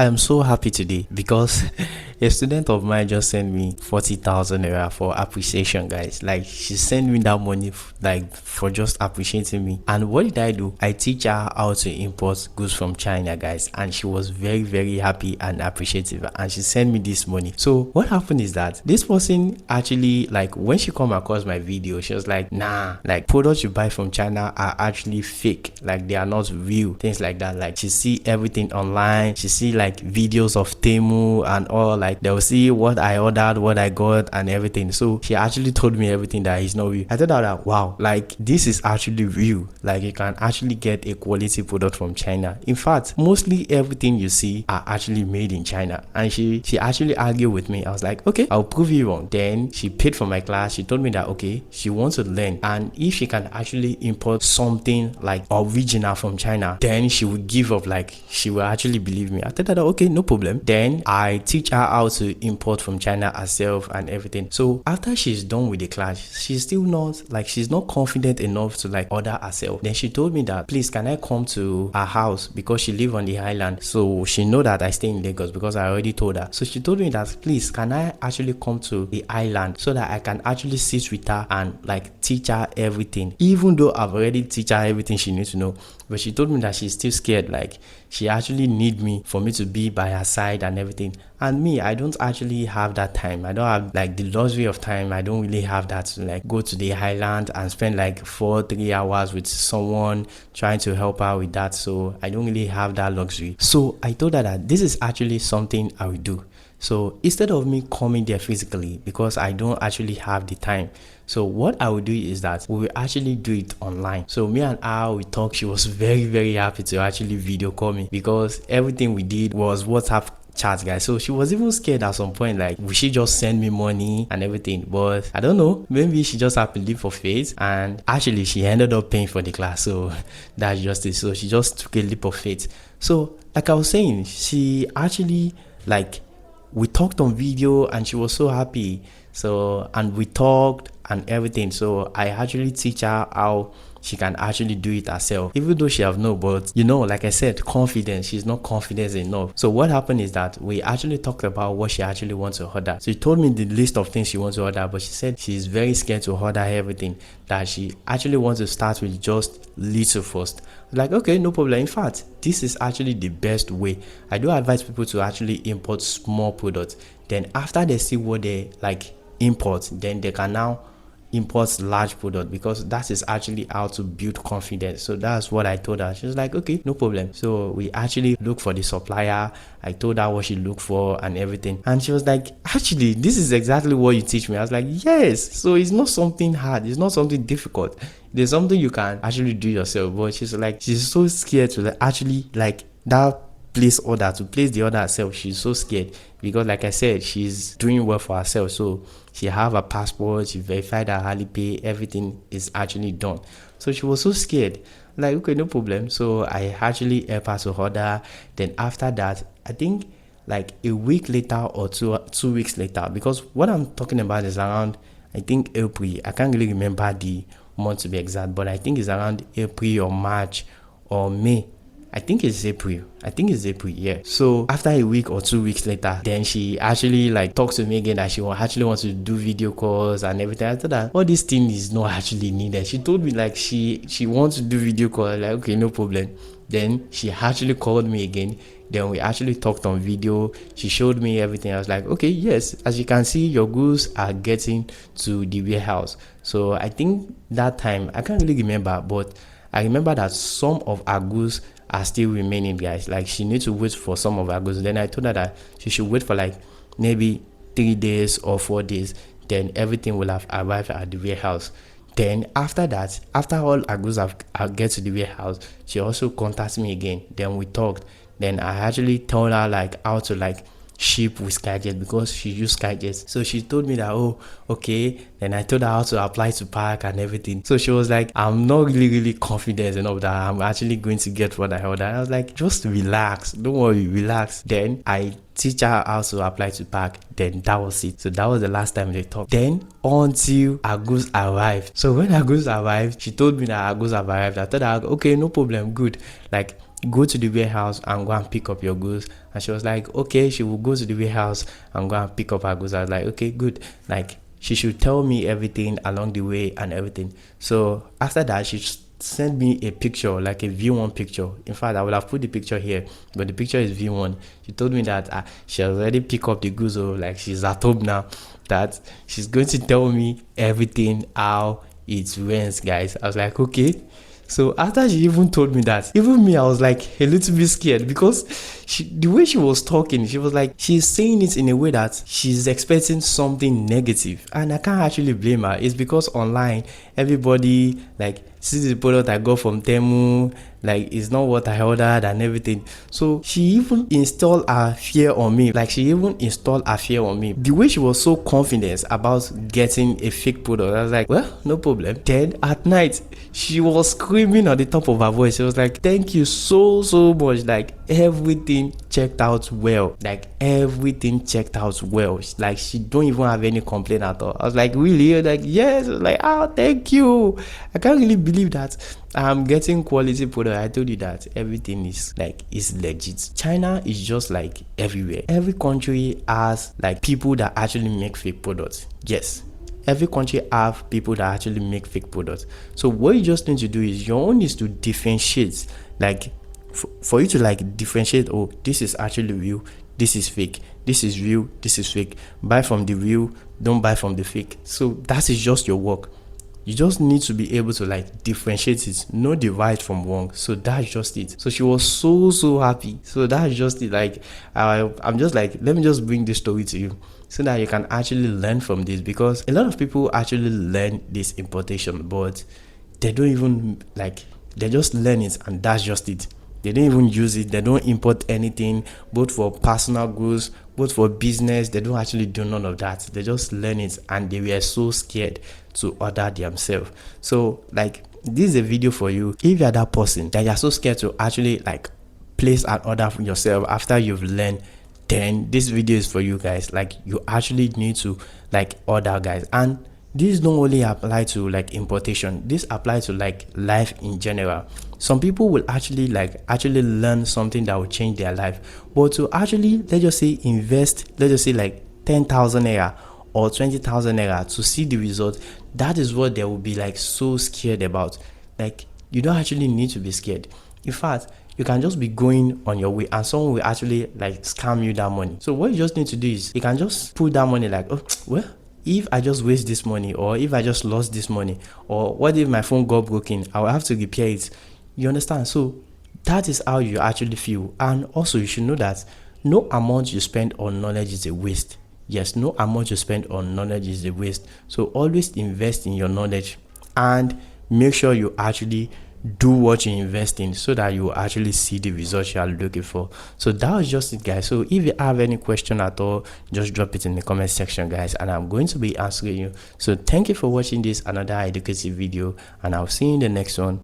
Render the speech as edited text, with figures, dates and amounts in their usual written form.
I am so happy today because a student of mine just sent me 40,000 naira for appreciation, guys. Like, she sent me that money like for just appreciating me. And what did I do? I teach her how to import goods from China, guys, and she was very, very happy and appreciative, and she sent me this money. So what happened is that this person actually, like, when she come across my video, she was like, nah, like, products you buy from China are actually fake, like they are not real, things like that. Like, she see everything online, she see like videos of Temu and all, like they'll see what I ordered, what I got and everything. So she actually told me everything that is not real. I thought that, wow, like this is actually real. Like, you can actually get a quality product from China. In fact, mostly everything you see are actually made in China. And she actually argued with me. I was like, okay, I'll prove you wrong. Then she paid for my class. She told me that, okay, she wants to learn, and if she can actually import something like original from China, then she would give up, like she will actually believe me. I thought that, okay, no problem. Then I teach her how to import from China herself and everything. So after she's done with the class, she's still not, like, she's not confident enough to like order herself. Then she told me that, please, can I come to her house, because she live on the island, so she know that I stay in Lagos because I already told her. So she told me that, please, can I actually come to the island so that I can actually sit with her and like teach her everything, even though I've already teach her everything she needs to know. But she told me that she's still scared, like she actually need me for me to be by her side and everything. And me, I don't actually have that time. I don't have like the luxury of time. I don't really have that to like go to the highland and spend like 4-3 hours with someone trying to help her with that. So I don't really have that luxury. So I told her that this is actually something I will do. So instead of me coming there physically, because I don't actually have the time, so what I will do is that we will actually do it online. So me and her, we talked. She was very, very happy to actually video call me, because everything we did was WhatsApp chat, guys. So she was even scared at some point, like, will she just send me money and everything? But I don't know, maybe she just had to live for faith, and actually she ended up paying for the class. So that's just it. So she just took a leap of faith. So like I was saying, she actually, like, we talked on video and she was so happy. So, and we talked and everything. So I actually teach her how she can actually do it herself, even though she have no, but you know, like I said, confidence, she's not confident enough. So what happened is that we actually talked about what she actually wants to order. So she told me the list of things she wants to order, but she said she's very scared to order everything, that she actually wants to start with just little first. Like, okay, no problem. In fact, this is actually the best way. I do advise people to actually import small products. Then after they see what they like import, then they can now import large product, because that is actually how to build confidence. So that's what I told her. She was like, okay, no problem. So we actually look for the supplier. I told her what she looked for and everything, and she was like, actually, this is exactly what you teach me. I was like, yes. So it's not something hard, it's not something difficult, there's something you can actually do yourself. But she's like, she's so scared to actually like that place the order herself. She's so scared because, like I said, she's doing well for herself. So she have a passport, she verified her Alipay, everything is actually done. So she was so scared. Like, okay, no problem. So I actually helped her to order. Then after that, I think like a week later or 2 weeks later, because what I'm talking about is around, I think, April. I can't really remember the month to be exact, but I think it's around April or March or May. I think it's April, yeah. So after a week or 2 weeks later, then she actually like talks to me again that she actually wants to do video calls and everything. I thought that all this thing is not actually needed. She told me like she wants to do video call. Like, okay, no problem. Then she actually called me again. Then we actually talked on video. She showed me everything. I was like, okay, yes, as you can see, your goods are getting to the warehouse. So I think that time, I can't really remember, but I remember that some of our goods are still remaining, guys. Like, she needs to wait for some of her goods. Then I told her that she should wait for like maybe 3 days or 4 days. Then everything will have arrived at the warehouse. Then after that, after all her goods have get to the warehouse, she also contacts me again. Then we talked. Then I actually told her like how to like ship with Skyjet, because she used Skyjet. So she told me that, oh, okay. Then I told her how to apply to park and everything. So she was like, I'm not really confident enough that I'm actually going to get what I ordered. I was like, just relax, don't worry, relax. Then I teach her how to apply to park. Then that was it. So that was the last time they talked. Then until her goods arrived. So when her goods arrived, she told me that her goods have arrived. I told her, okay, no problem, good. Like, go to the warehouse and go and pick up your goods. And she was like, okay, she will go to the warehouse and go and pick up her goods. I was like, okay, good. Like, she should tell me everything along the way and everything. So after that, she sent me a picture, like a V1 picture. In fact, I would have put the picture here, but the picture is V1. She told me that she has already picked up the goods, so like she's at home now, that she's going to tell me everything, how it went, guys. I was like, okay. So after she even told me that, even me, I was like a little bit scared, because the way she was talking, she was like, she's saying it in a way that she's expecting something negative, and I can't actually blame her. It's because online, everybody like sees the product I got from Temu, like it's not what I ordered and everything. So she even installed her fear on me. The way she was so confident about getting a fake product, I was like, well, no problem. Then at night, she was screaming at the top of her voice. She was like, thank you so much. Like everything checked out well. Like she don't even have any complaint at all. I was like, really? Like, yes. I was like, oh, thank you. I can't really believe that I'm getting quality product. I told you that everything is legit. China is just like everywhere. Every country has like people that actually make fake products. Yes, every country have people that actually make fake products. So what you just need to do is your own is to differentiate. Like for you to like differentiate, oh, this is actually real, this is fake, this is real, this is fake. Buy from the real, don't buy from the fake. So that is just your work. You just need to be able to like differentiate it, know the right from wrong. So that's just it. So she was so happy. So that's just it. Like I'm just like, let me just bring this story to you so that you can actually learn from this, because a lot of people actually learn this importation, but they don't even like, they just learn it and that's just it. They don't even use it. They don't import anything, both for personal goods, both for business. They don't actually do none of that. They just learn it, and they were so scared to order themselves. So like, this is a video for you. If you're that person that you're so scared to actually like place an order for yourself after you've learned, then this video is for you guys. Like, you actually need to like order, guys. And this don't only apply to like importation. This applies to like life in general. Some people will actually learn something that will change their life, but to actually, let's just say, invest, let's just say like 10,000 naira or 20,000 naira to see the result, that is what they will be like so scared about. Like, you don't actually need to be scared. In fact, you can just be going on your way and someone will actually like scam you that money. So what you just need to do is you can just put that money like, oh, well, if I just waste this money, or if I just lost this money, or what if my phone got broken, I will have to repair it. You understand? So that is how you actually feel. And also, you should know that no amount you spend on knowledge is a waste. Yes, no amount you spend on knowledge is a waste. So always invest in your knowledge and make sure you actually do what you invest in, so that you actually see the results you are looking for. So that was just it, guys. So if you have any question at all, just drop it in the comment section, guys, and I'm going to be answering you. So thank you for watching this another educative video, and I'll see you in the next one.